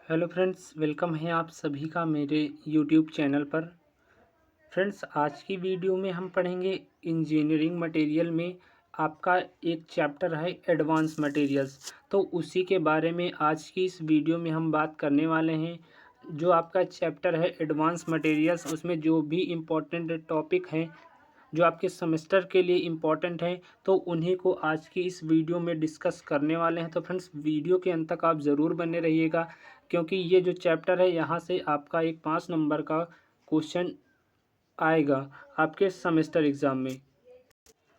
Hello friends, welcome है आप सभी का मेरे यूट्यूब चैनल पर। फ्रेंड्स, आज की वीडियो में हम पढ़ेंगे इंजीनियरिंग मटेरियल में आपका एक चैप्टर है एडवांस मटेरियल्स। तो उसी के बारे में आज की इस वीडियो में हम बात करने वाले हैं। जो आपका चैप्टर है एडवांस मटेरियल्स, उसमें जो भी इम्पोर्टेंट टॉपिक हैं जो आपके सेमेस्टर के लिए इम्पॉर्टेंट हैं, तो उन्हीं को आज की इस वीडियो में डिस्कस करने वाले हैं। तो फ्रेंड्स, वीडियो के अंत तक आप ज़रूर बने रहिएगा, क्योंकि ये जो चैप्टर है यहाँ से आपका एक 5 नंबर का क्वेश्चन आएगा आपके सेमेस्टर एग्ज़ाम में।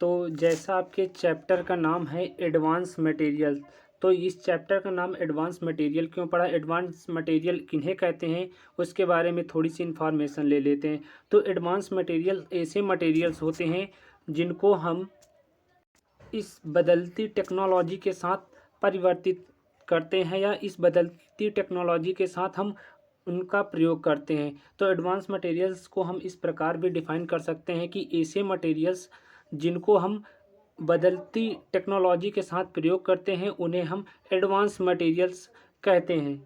तो जैसा आपके चैप्टर का नाम है एडवांस मटेरियल, तो इस चैप्टर का नाम एडवांस मटेरियल क्यों पड़ा, एडवांस मटेरियल किन्हें कहते हैं, उसके बारे में थोड़ी सी इन्फॉर्मेशन ले लेते हैं। तो एडवांस मटेरियल ऐसे मटेरियल्स होते हैं जिनको हम इस बदलती टेक्नोलॉजी के साथ परिवर्तित करते हैं, या इस बदलती टेक्नोलॉजी के साथ हम उनका प्रयोग करते हैं। तो एडवांस मटेरियल्स को हम इस प्रकार भी डिफाइन कर सकते हैं कि ऐसे मटेरियल्स जिनको हम बदलती टेक्नोलॉजी के साथ प्रयोग करते हैं, उन्हें हम एडवांस मटेरियल्स कहते हैं।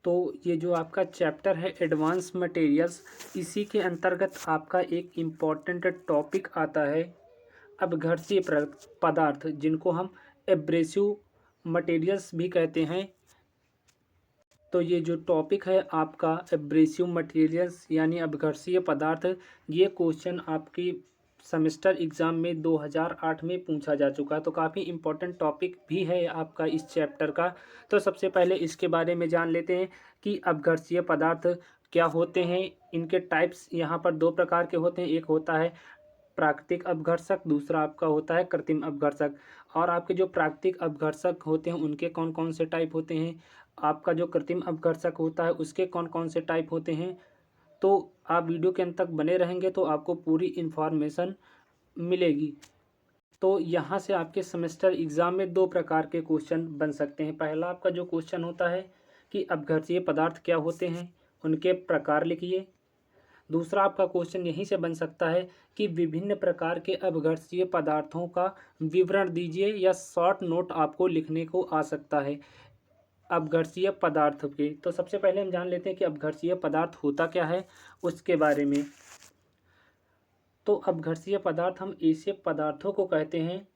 तो ये जो आपका चैप्टर है एडवांस मटेरियल्स, इसी के अंतर्गत आपका एक इम्पॉर्टेंट टॉपिक आता है अपघर्षीय पदार्थ, जिनको हम एब्रेसिव मटेरियल्स भी कहते हैं। तो ये जो टॉपिक है आपका एब्रेसिव मटेरियल्स यानी अपघर्षीय पदार्थ, ये क्वेश्चन आपकी सेमेस्टर एग्ज़ाम में 2008 में पूछा जा चुका है। तो काफ़ी इम्पोर्टेंट टॉपिक भी है आपका इस चैप्टर का। तो सबसे पहले इसके बारे में जान लेते हैं कि अपघर्षीय पदार्थ क्या होते हैं। इनके टाइप्स यहाँ पर दो प्रकार के होते हैं, एक होता है प्राकृतिक अपघर्षक, दूसरा आपका होता है कृत्रिम अपघर्षक। और आपके जो प्राकृतिक अपघर्षक होते हैं उनके कौन कौन से टाइप होते हैं, आपका जो कृत्रिम अपघर्षक होता है उसके कौन कौन से टाइप होते हैं। तो आप वीडियो के अंत तक बने रहेंगे तो आपको पूरी इन्फॉर्मेशन मिलेगी। तो यहाँ से आपके सेमेस्टर एग्ज़ाम में दो प्रकार के क्वेश्चन बन सकते हैं। पहला आपका जो क्वेश्चन होता है कि अपघर्षीय पदार्थ क्या होते हैं, उनके प्रकार लिखिए। दूसरा आपका क्वेश्चन यहीं से बन सकता है कि विभिन्न प्रकार के अपघर्षीय पदार्थों का विवरण दीजिए, या शॉर्ट नोट आपको लिखने को आ सकता है अपघर्षीय पदार्थ के। तो सबसे पहले हम जान लेते हैं कि अपघर्षीय पदार्थ होता क्या है उसके बारे में। तो अपघर्षीय पदार्थ हम ऐसे पदार्थों को कहते हैं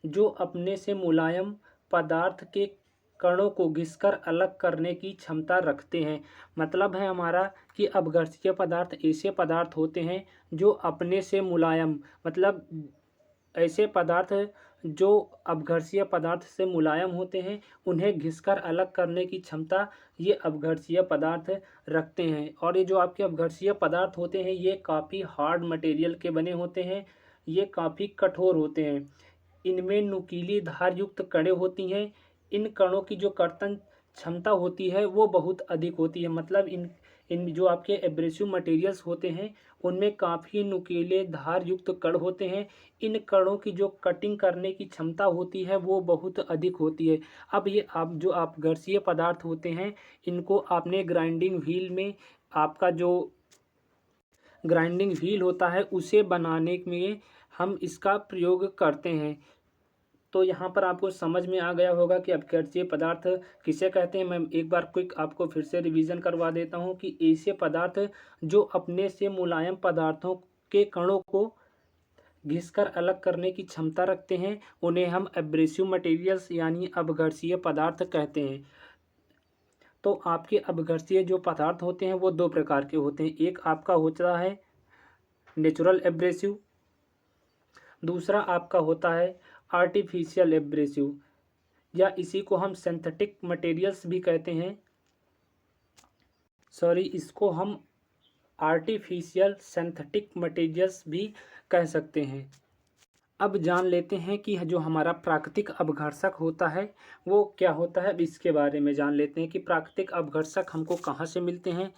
जो अपने से मुलायम पदार्थ के कणों को घिसकर अलग करने की क्षमता रखते हैं। मतलब है हमारा कि अपघर्षीय पदार्थ ऐसे पदार्थ होते हैं जो अपने से मुलायम, मतलब ऐसे पदार्थ जो अपघर्षीय पदार्थ से मुलायम होते हैं, उन्हें घिसकर अलग करने की क्षमता ये अपघर्षीय पदार्थ रखते हैं। और ये जो आपके अपघर्षीय पदार्थ होते हैं ये काफ़ी हार्ड मटेरियल के बने होते हैं, ये काफ़ी कठोर होते हैं। इनमें नुकीली धार युक्त कणें होती हैं। इन कणों की जो कर्तन क्षमता होती है वो बहुत अधिक होती है। मतलब इन इन जो आपके एब्रेसिव मटेरियल्स होते हैं उनमें काफ़ी नुकीले धार युक्त कण होते हैं। इन कणों की जो कटिंग करने की क्षमता होती है वो बहुत अधिक होती है। अब ये आप जो अपघर्षीय पदार्थ होते हैं इनको आपने ग्राइंडिंग व्हील में, आपका जो ग्राइंडिंग व्हील होता है उसे बनाने में हम इसका प्रयोग करते हैं। तो यहाँ पर आपको समझ में आ गया होगा कि अपघर्षीय पदार्थ किसे कहते हैं। मैं एक बार क्विक आपको फिर से रिवीजन करवा देता हूँ कि ऐसे पदार्थ जो अपने से मुलायम पदार्थों के कणों को घिसकर अलग करने की क्षमता रखते हैं, उन्हें हम एब्रेसिव मटेरियल्स यानी अपघर्षीय पदार्थ कहते हैं। तो आपके अपघर्षीय जो पदार्थ होते हैं वो दो प्रकार के होते हैं, एक आपका होता है नेचुरल एब्रेसिव, दूसरा आपका होता है आर्टिफिशियल एब्रेसिव, या इसी को हम सिंथेटिक मटेरियल्स भी कहते हैं। सॉरी, इसको हम आर्टिफिशियल सिंथेटिक मटेरियल्स भी कह सकते हैं। अब जान लेते हैं कि जो हमारा प्राकृतिक अपघर्षक होता है वो क्या होता है। अब इसके बारे में जान लेते हैं कि प्राकृतिक अपघर्षक हमको कहाँ से मिलते हैं,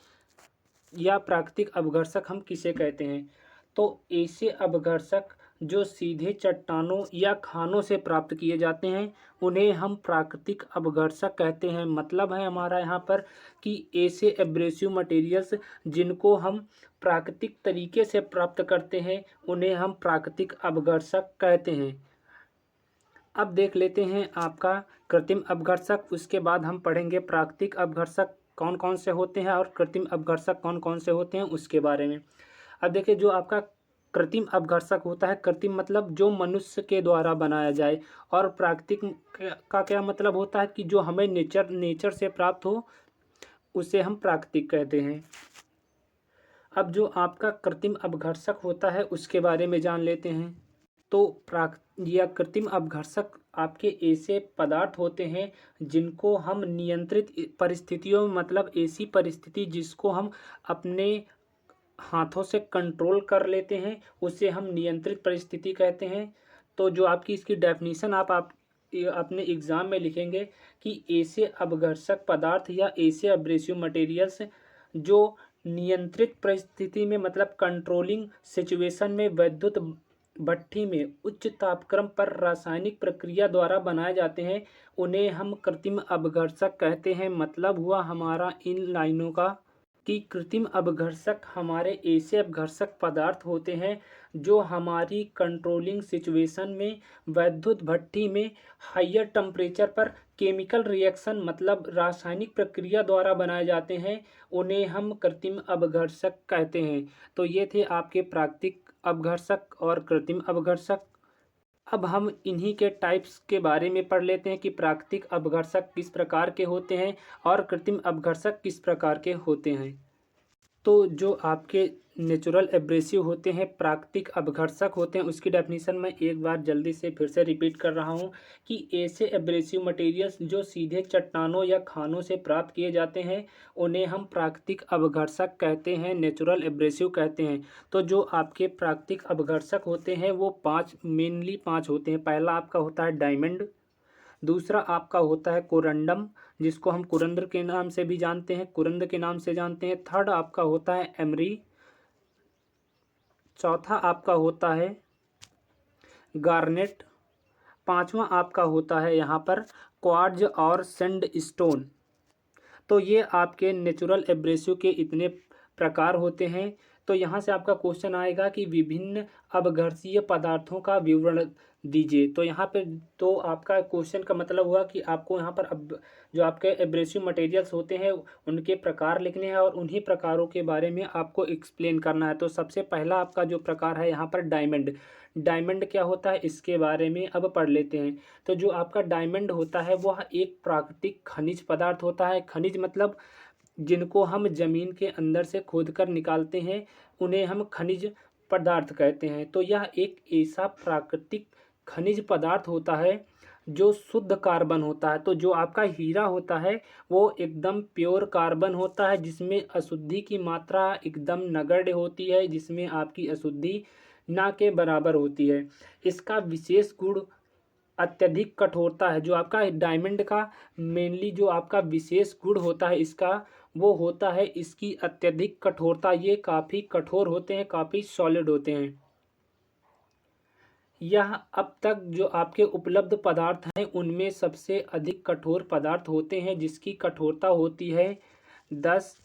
या प्राकृतिक अपघर्षक हम किसे कहते हैं। तो ऐसे अपघर्षक जो सीधे चट्टानों या खानों से प्राप्त किए जाते हैं उन्हें हम प्राकृतिक अपघर्षक कहते हैं। मतलब है हमारा यहाँ पर कि ऐसे एब्रेसिव मटेरियल्स जिनको हम प्राकृतिक तरीके से प्राप्त करते हैं उन्हें हम प्राकृतिक अपघर्षक कहते हैं। अब देख लेते हैं आपका कृत्रिम अपघर्षक, उसके बाद हम पढ़ेंगे प्राकृतिक अपघर्षक कौन कौन से होते हैं और कृत्रिम अपघर्षक कौन कौन से होते हैं उसके बारे में। अब देखिए, जो आपका कृत्रिम अपघर्षक होता है, कृत्रिम मतलब जो मनुष्य के द्वारा बनाया जाए, और प्राकृतिक का क्या मतलब होता है कि जो हमें नेचर से प्राप्त हो, उसे हम प्राकृतिक कहते हैं। अब जो आपका कृत्रिम अपघर्षक होता है उसके बारे में जान लेते हैं। तो प्राक या कृत्रिम अपघर्षक आपके ऐसे पदार्थ होते हैं जिनको हम नियंत्रित परिस्थितियों में, मतलब ऐसी परिस्थिति जिसको हम अपने हाथों से कंट्रोल कर लेते हैं, उसे हम नियंत्रित परिस्थिति कहते हैं। तो जो आपकी इसकी डेफिनेशन आप ये अपने एग्ज़ाम में लिखेंगे कि ऐसे अपघर्षक पदार्थ या ऐसे अब्रेसिव मटेरियल्स जो नियंत्रित परिस्थिति में, मतलब कंट्रोलिंग सिचुएशन में, विद्युत भट्ठी में उच्च तापक्रम पर रासायनिक प्रक्रिया द्वारा बनाए जाते हैं, उन्हें हम कृत्रिम अपघर्षक कहते हैं। मतलब हुआ हमारा इन लाइनों का कि कृत्रिम अपघर्षक हमारे ऐसे अपघर्षक पदार्थ होते हैं जो हमारी कंट्रोलिंग सिचुएशन में विद्युत भट्ठी में हाइयर टेम्परेचर पर केमिकल रिएक्शन, मतलब रासायनिक प्रक्रिया द्वारा बनाए जाते हैं, उन्हें हम कृत्रिम अपघर्षक कहते हैं। तो ये थे आपके प्राकृतिक अपघर्षक और कृत्रिम अपघर्षक। अब हम इन्हीं के टाइप्स के बारे में पढ़ लेते हैं कि प्राकृतिक अपघर्षक किस प्रकार के होते हैं और कृत्रिम अपघर्षक किस प्रकार के होते हैं। तो जो आपके नेचुरल एब्रेसिव होते हैं, प्राकृतिक अपघर्षक होते हैं, उसकी डेफिनेशन मैं एक बार जल्दी से फिर से रिपीट कर रहा हूँ कि ऐसे एब्रेसिव मटेरियल्स जो सीधे चट्टानों या खानों से प्राप्त किए जाते हैं, उन्हें हम प्राकृतिक अपघर्षक कहते हैं, नेचुरल एब्रेसिव कहते हैं। तो जो आपके प्राकृतिक अपघर्षक होते हैं वो मेनली पाँच होते हैं। पहला आपका होता है डायमंड, दूसरा आपका होता है कोरंडम, जिसको हम कुरंद्र के नाम से भी जानते हैं, कुरंद के नाम से जानते हैं। थर्ड आपका होता है एमरी, चौथा आपका होता है गार्नेट, पांचवा आपका होता है यहाँ पर क्वार्ट्ज और सैंडस्टोन। तो ये आपके नेचुरल एब्रेसिव के इतने प्रकार होते हैं। तो यहाँ से आपका क्वेश्चन आएगा कि विभिन्न अपघर्षीय पदार्थों का विवरण दीजिए। तो यहाँ पे तो आपका क्वेश्चन का मतलब हुआ कि आपको यहाँ पर अब जो आपके एब्रेसिव मटेरियल्स होते हैं उनके प्रकार लिखने हैं और उन्हीं प्रकारों के बारे में आपको एक्सप्लेन करना है। तो सबसे पहला आपका जो प्रकार है यहाँ पर डायमंड। डायमंड क्या होता है इसके बारे में अब पढ़ लेते हैं। तो जो आपका डायमंड होता है वह एक प्राकृतिक खनिज पदार्थ होता है। खनिज मतलब जिनको हम जमीन के अंदर से खोद कर निकालते हैं, उन्हें हम खनिज पदार्थ कहते हैं। तो यह एक ऐसा प्राकृतिक खनिज पदार्थ होता है जो शुद्ध कार्बन होता है। तो जो आपका हीरा होता है वो एकदम प्योर कार्बन होता है, जिसमें अशुद्धि की मात्रा एकदम नगण्य होती है, जिसमें आपकी अशुद्धि ना के बराबर होती है। इसका विशेष गुण अत्यधिक कठोरता है। जो आपका डायमंड का मेनली जो आपका विशेष गुण होता है इसका, वो होता है इसकी अत्यधिक कठोरता। ये काफ़ी कठोर होते हैं, काफ़ी सॉलिड होते हैं। यह अब तक जो आपके उपलब्ध पदार्थ हैं उनमें सबसे अधिक कठोर पदार्थ होते हैं, जिसकी कठोरता होती है 10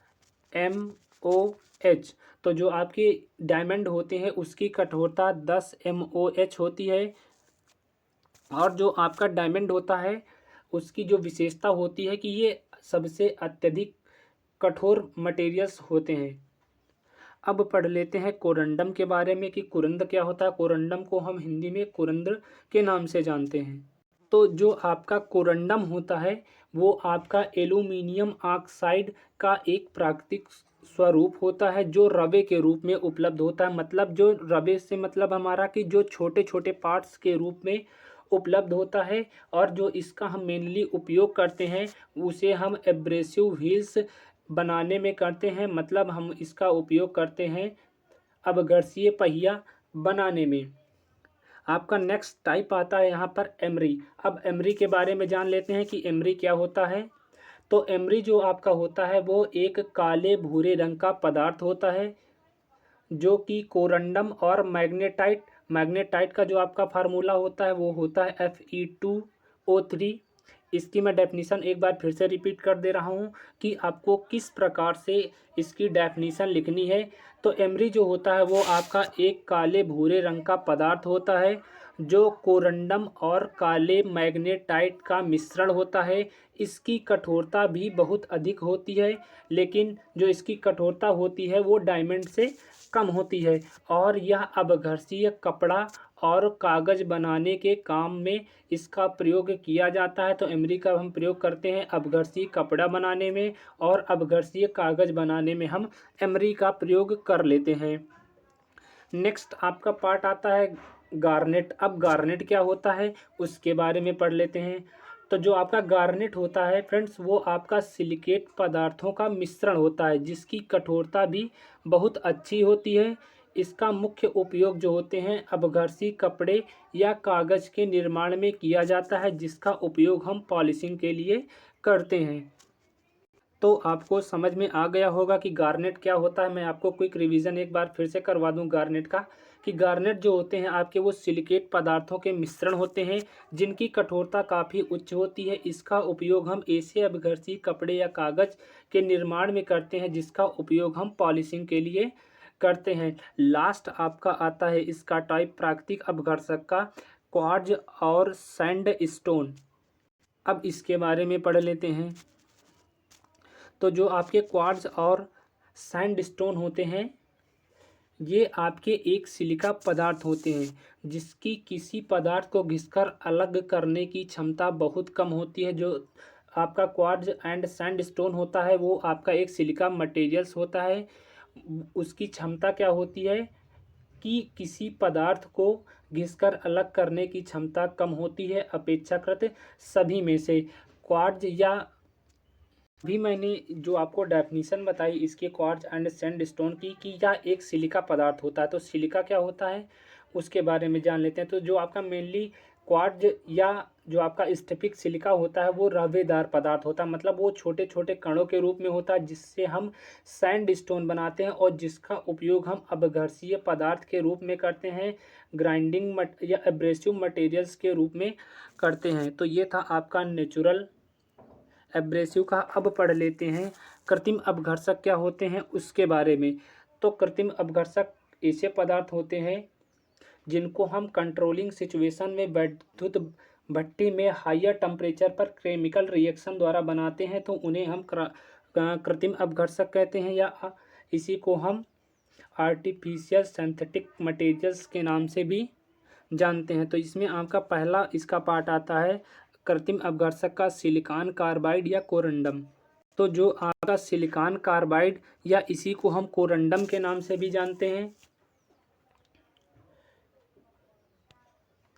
MOH। तो जो आपके डायमंड होते हैं उसकी कठोरता 10 MOH होती है। और जो आपका डायमंड होता है उसकी जो विशेषता होती है कि ये सबसे अत्यधिक कठोर मटेरियल्स होते हैं। अब पढ़ लेते हैं कोरंडम के बारे में कि कुरंद क्या होता है। कोरंडम को हम हिंदी में कुरंद्र के नाम से जानते हैं। तो जो आपका कोरंडम होता है वो आपका एल्यूमिनियम ऑक्साइड का एक प्राकृतिक स्वरूप होता है, जो रवे के रूप में उपलब्ध होता है। मतलब जो रवे से मतलब हमारा कि जो छोटे छोटे पार्ट्स के रूप में उपलब्ध होता है। और जो इसका हम मेनली उपयोग करते हैं उसे हम एब्रेसिव व्हील्स बनाने में करते हैं। मतलब हम इसका उपयोग करते हैं अपघर्षीय पहिया बनाने में। आपका नेक्स्ट टाइप आता है यहाँ पर एमरी। अब एमरी के बारे में जान लेते हैं कि एमरी क्या होता है। तो एमरी जो आपका होता है वो एक काले भूरे रंग का पदार्थ होता है, जो कि कोरंडम और मैग्नेटाइट का जो आपका फार्मूला होता है वो होता है Fe2O3। इसकी मैं डेफिनीशन एक बार फिर से रिपीट कर दे रहा हूँ कि आपको किस प्रकार से इसकी डेफिनीशन लिखनी है। तो एमरी जो होता है वो आपका एक काले भूरे रंग का पदार्थ होता है जो कोरंडम और काले मैग्नेटाइट का मिश्रण होता है। इसकी कठोरता भी बहुत अधिक होती है, लेकिन जो इसकी कठोरता होती है वो डायमंड से कम होती है और यह अपघर्षीय कपड़ा और कागज़ बनाने के काम में इसका प्रयोग किया जाता है। तो एमरी का हम प्रयोग करते हैं अपघर्षीय कपड़ा बनाने में और अपघर्षीय कागज़ बनाने में हम एमरी का प्रयोग कर लेते हैं। नेक्स्ट आपका पार्ट आता है गार्नेट। अब गार्नेट क्या होता है उसके बारे में पढ़ लेते हैं। तो जो आपका गार्नेट होता है फ्रेंड्स वो आपका सिलिकेट पदार्थों का मिश्रण होता है जिसकी कठोरता भी बहुत अच्छी होती है। इसका मुख्य उपयोग जो होते हैं अपघर्षी कपड़े या कागज़ के निर्माण में किया जाता है जिसका उपयोग हम पॉलिशिंग के लिए करते हैं। तो आपको समझ में आ गया होगा कि गार्नेट क्या होता है। मैं आपको क्विक रिवीजन एक बार फिर से करवा दूं गार्नेट का, कि गार्नेट जो होते हैं आपके वो सिलिकेट पदार्थों के मिश्रण होते हैं जिनकी कठोरता काफ़ी उच्च होती है। इसका उपयोग हम ऐसे अपघर्षी कपड़े या कागज़ के निर्माण में करते हैं जिसका उपयोग हम पॉलिशिंग के लिए करते हैं। लास्ट आपका आता है इसका टाइप प्राकृतिक अपघर्षक का क्वार्ट्ज और सैंड स्टोन। अब इसके बारे में पढ़ लेते हैं। तो जो आपके क्वार्ट्ज और सैंडस्टोन होते हैं ये आपके एक सिलिका पदार्थ होते हैं जिसकी किसी पदार्थ को घिसकर अलग करने की क्षमता बहुत कम होती है। जो आपका क्वार्ट्ज एंड सैंडस्टोन होता है वो आपका एक सिलिका मटेरियल्स होता है। उसकी क्षमता क्या होती है कि किसी पदार्थ को घिसकर अलग करने की क्षमता कम होती है अपेक्षाकृत सभी में से। क्वार्ट्ज या भी मैंने जो आपको डेफिनीशन बताई इसके क्वार्ट्ज एंड सैंडस्टोन की कि यह एक सिलिका पदार्थ होता है। तो सिलिका क्या होता है उसके बारे में जान लेते हैं। तो जो आपका मेनली क्वार्ट्ज या जो आपका स्फटिक सिलिका होता है वो रवेदार पदार्थ होता है, मतलब वो छोटे छोटे कणों के रूप में होता है जिससे हम सैंडस्टोन बनाते हैं और जिसका उपयोग हम अपघर्षीय पदार्थ के रूप में करते हैं, ग्राइंडिंग या एब्रेसिव मटेरियल्स के रूप में करते हैं। तो ये था आपका नेचुरल एब्रेसिव का। अब पढ़ लेते हैं कृत्रिम अपघर्षक क्या होते हैं उसके बारे में। तो कृत्रिम अपघर्षक ऐसे पदार्थ होते हैं जिनको हम कंट्रोलिंग सिचुएशन में विद्युत भट्टी में हायर टेम्परेचर पर केमिकल रिएक्शन द्वारा बनाते हैं तो उन्हें हम कृत्रिम अपघर्षक कहते हैं, या इसी को हम आर्टिफिशियल सिंथेटिक मटेरियल्स के नाम से भी जानते हैं। तो इसमें आपका पहला इसका पार्ट आता है कृत्रिम अपघर्षक का सिलिकॉन कार्बाइड या कोरंडम। तो जो आपका सिलिकॉन कार्बाइड या इसी को हम कोरंडम के नाम से भी जानते हैं।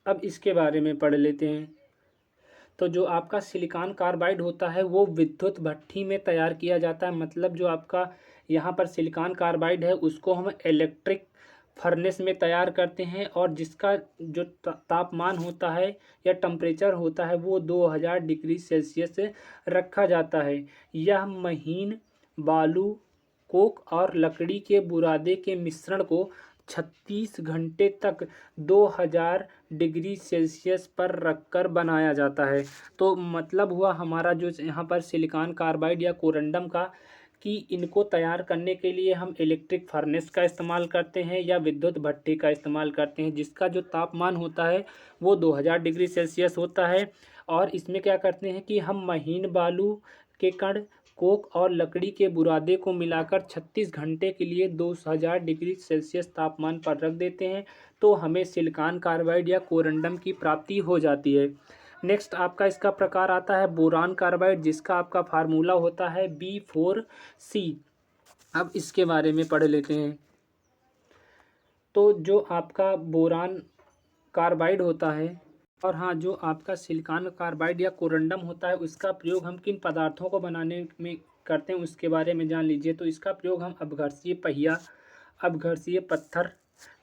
अब इसके बारे में पढ़ लेते हैं। तो जो आपका सिलिकॉन कार्बाइड होता है वो विद्युत भट्ठी में तैयार किया जाता है, मतलब जो आपका यहाँ पर सिलिकॉन कार्बाइड है उसको हम इलेक्ट्रिक फर्नेस में तैयार करते हैं और जिसका जो तापमान होता है या टेम्परेचर होता है वो 2000 डिग्री सेल्सियस रखा जाता है। यह महीन बालू, कोक और लकड़ी के बुरादे के मिश्रण को 36 घंटे तक 2000 डिग्री सेल्सियस पर रखकर बनाया जाता है। तो मतलब हुआ हमारा जो यहाँ पर सिलिकॉन कार्बाइड या कोरंडम का कि इनको तैयार करने के लिए हम इलेक्ट्रिक फर्नेस का इस्तेमाल करते हैं या विद्युत भट्ठी का इस्तेमाल करते हैं जिसका जो तापमान होता है वो 2000 डिग्री सेल्सियस होता है। और इसमें क्या करते हैं कि हम महीन बालू के कण, कोक और लकड़ी के बुरादे को मिलाकर 36 घंटे के लिए 2000 डिग्री सेल्सियस तापमान पर रख देते हैं तो हमें सिलिकॉन कार्बाइड या कोरंडम की प्राप्ति हो जाती है। नेक्स्ट आपका इसका प्रकार आता है बोरान कार्बाइड जिसका आपका फार्मूला होता है B4C। अब इसके बारे में पढ़ लेते हैं। तो जो आपका बोरान कार्बाइड होता है और हाँ जो आपका सिलिकॉन कार्बाइड या कोरंडम होता है उसका प्रयोग हम किन पदार्थों को बनाने में करते हैं उसके बारे में जान लीजिए। तो इसका प्रयोग हम अपघर्षीय पहिया, अपघर्षीय पत्थर,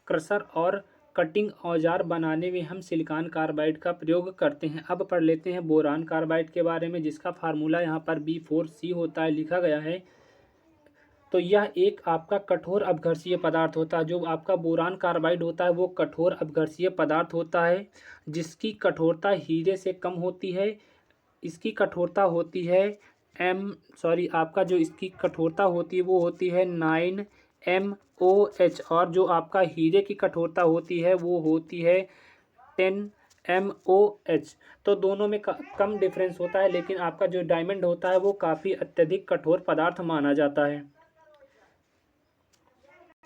क्रशर और कटिंग औजार बनाने में हम सिलिकॉन कार्बाइड का प्रयोग करते हैं। अब पढ़ लेते हैं बोरान कार्बाइड के बारे में जिसका फार्मूला यहाँ पर B4C होता है लिखा गया है। तो यह एक आपका कठोर अपघर्षीय पदार्थ होता है। जो आपका बोरान कार्बाइड होता है वो कठोर अपघर्षीय पदार्थ होता है जिसकी कठोरता हीरे से कम होती है। इसकी कठोरता होती है आपका जो इसकी कठोरता होती है वो होती है 9 MOH, और जो आपका हीरे की कठोरता होती है वो होती है 10 MOH। तो दोनों में कम डिफरेंस होता है, लेकिन आपका जो डायमंड होता है वो काफ़ी अत्यधिक कठोर पदार्थ माना जाता है।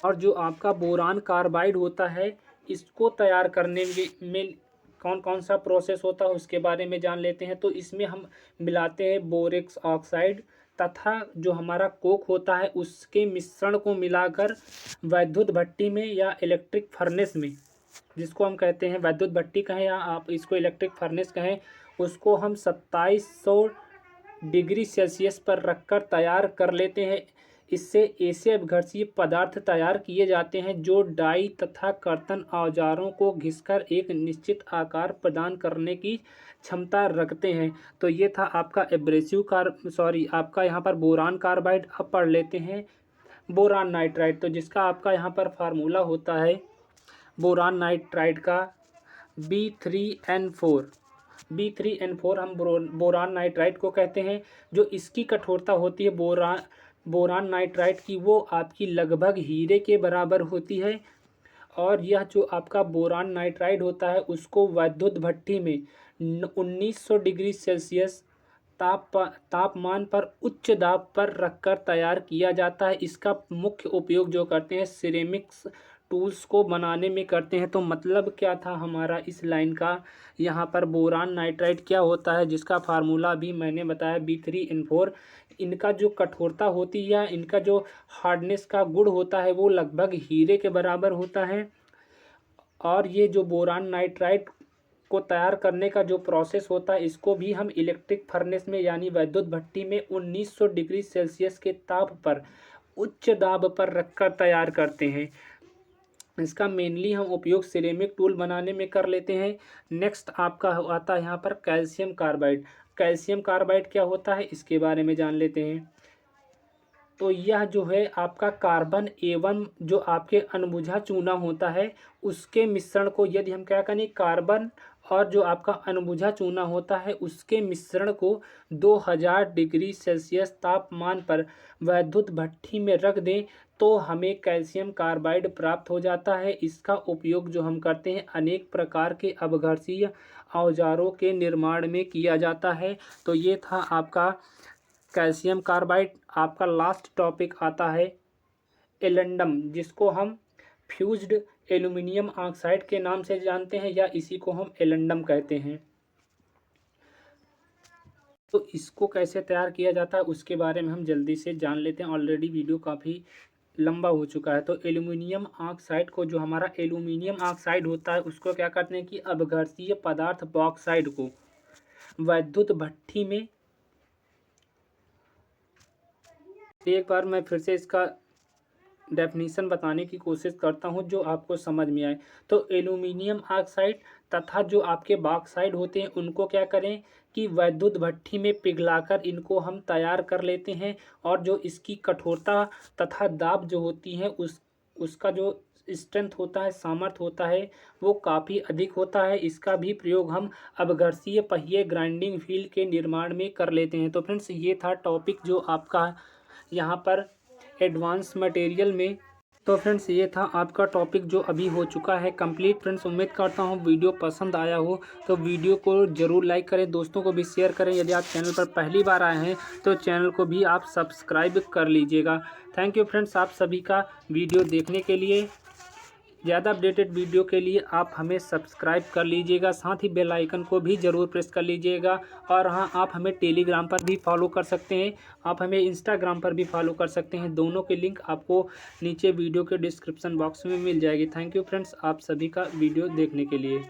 और जो आपका बोरान कार्बाइड होता है, इसको तैयार करने में कौन कौन सा प्रोसेस होता है उसके बारे में जान लेते हैं। तो इसमें हम मिलाते हैं बोरेक्स ऑक्साइड तथा जो हमारा कोक होता है उसके मिश्रण को मिलाकर वैद्युत भट्टी में या इलेक्ट्रिक फर्नेस में, जिसको हम कहते हैं वैद्युत भट्टी कहें या आप इसको इलेक्ट्रिक फर्नेस कहें, उसको हम 2700 डिग्री सेल्सियस पर रखकर तैयार कर लेते हैं। इससे ऐसे अपघर्षीय पदार्थ तैयार किए जाते हैं जो डाई तथा कर्तन औजारों को घिसकर एक निश्चित आकार प्रदान करने की क्षमता रखते हैं। तो ये था आपका आपका यहाँ पर बोरान कार्बाइड। अब पढ़ लेते हैं बोरान नाइट्राइड। तो जिसका आपका यहाँ पर फार्मूला होता है बोरान नाइट्राइड का B3N4 हम बोरान नाइट्राइड को कहते हैं। जो इसकी कठोरता होती है बोरान नाइट्राइड की वो आपकी लगभग हीरे के बराबर होती है। और यह जो आपका बोरान नाइट्राइड होता है उसको वैद्युत भट्टी में 1900 डिग्री सेल्सियस तापमान पर उच्च दाब पर रखकर तैयार किया जाता है। इसका मुख्य उपयोग जो करते हैं सिरेमिक्स टूल्स को बनाने में करते हैं। तो मतलब क्या था हमारा इस लाइन का, यहाँ पर बोरान नाइट्राइड क्या होता है जिसका फार्मूला भी मैंने बताया B3N4। इनका जो कठोरता होती है, इनका जो हार्डनेस का गुण होता है वो लगभग हीरे के बराबर होता है। और ये जो बोरान नाइट्राइड को तैयार करने का जो प्रोसेस होता है इसको भी हम इलेक्ट्रिक फर्नेस में यानी वैद्युत भट्टी में 1900 डिग्री सेल्सियस के ताप पर उच्च दाब पर रखकर तैयार करते हैं। इसका मेनली हम उपयोग सिरेमिक टूल बनाने में कर लेते हैं। नेक्स्ट आपका आता है यहाँ पर कैल्शियम कार्बाइड। कैल्शियम कार्बाइड क्या होता है इसके बारे में जान लेते हैं। तो यह जो है आपका कार्बन एवं जो आपके अणुबुझा चूना होता है उसके मिश्रण को, यदि हम क्या करें कार्बन और जो आपका अणुबुझा चूना होता है उसके मिश्रण को 2000 डिग्री सेल्सियस तापमान पर वैद्युत भट्टी में रख दें तो हमें कैल्शियम कार्बाइड प्राप्त हो जाता है। इसका उपयोग जो हम करते हैं अनेक प्रकार के अपघर्षीय औजारों के निर्माण में किया जाता है। तो ये था आपका कैल्शियम कार्बाइड। आपका लास्ट टॉपिक आता है एलंडम, जिसको हम फ्यूज्ड एल्यूमिनियम ऑक्साइड के नाम से जानते हैं या इसी को हम एलंडम कहते हैं। तो इसको कैसे तैयार किया जाता है उसके बारे में हम जल्दी से जान लेते हैं। ऑलरेडी वीडियो काफ़ी लंबा हो चुका है। तो एल्यूमिनियम ऑक्साइड को, जो हमारा एल्यूमिनियम ऑक्साइड होता है उसको क्या करते हैं कि अपघर्षीय पदार्थ बॉक्साइड को वैद्युत भट्टी में, एक बार मैं फिर से इसका डेफिनेशन बताने की कोशिश करता हूं जो आपको समझ में आए। तो एल्यूमिनियम ऑक्साइड तथा जो आपके बॉक्साइड होते हैं उनको क्या करें कि वैद्युत भट्टी में पिघलाकर इनको हम तैयार कर लेते हैं। और जो इसकी कठोरता तथा दाब जो होती है उसका जो स्ट्रेंथ होता है, सामर्थ्य होता है, वो काफ़ी अधिक होता है। इसका भी प्रयोग हम अपघर्षीय पहिए ग्राइंडिंग व्हील के निर्माण में कर लेते हैं। तो फ्रेंड्स ये था टॉपिक जो आपका यहाँ पर एडवांस मटेरियल में। तो फ्रेंड्स ये था आपका टॉपिक जो अभी हो चुका है कंप्लीट। फ्रेंड्स उम्मीद करता हूँ वीडियो पसंद आया हो तो वीडियो को ज़रूर लाइक करें, दोस्तों को भी शेयर करें। यदि आप चैनल पर पहली बार आए हैं तो चैनल को भी आप सब्सक्राइब कर लीजिएगा। थैंक यू फ्रेंड्स आप सभी का वीडियो देखने के लिए। ज़्यादा अपडेटेड वीडियो के लिए आप हमें सब्सक्राइब कर लीजिएगा, साथ ही बेल आइकन को भी ज़रूर प्रेस कर लीजिएगा। और हाँ, आप हमें टेलीग्राम पर भी फॉलो कर सकते हैं, आप हमें इंस्टाग्राम पर भी फॉलो कर सकते हैं। दोनों के लिंक आपको नीचे वीडियो के डिस्क्रिप्शन बॉक्स में मिल जाएगी। थैंक यू फ्रेंड्स आप सभी का वीडियो देखने के लिए।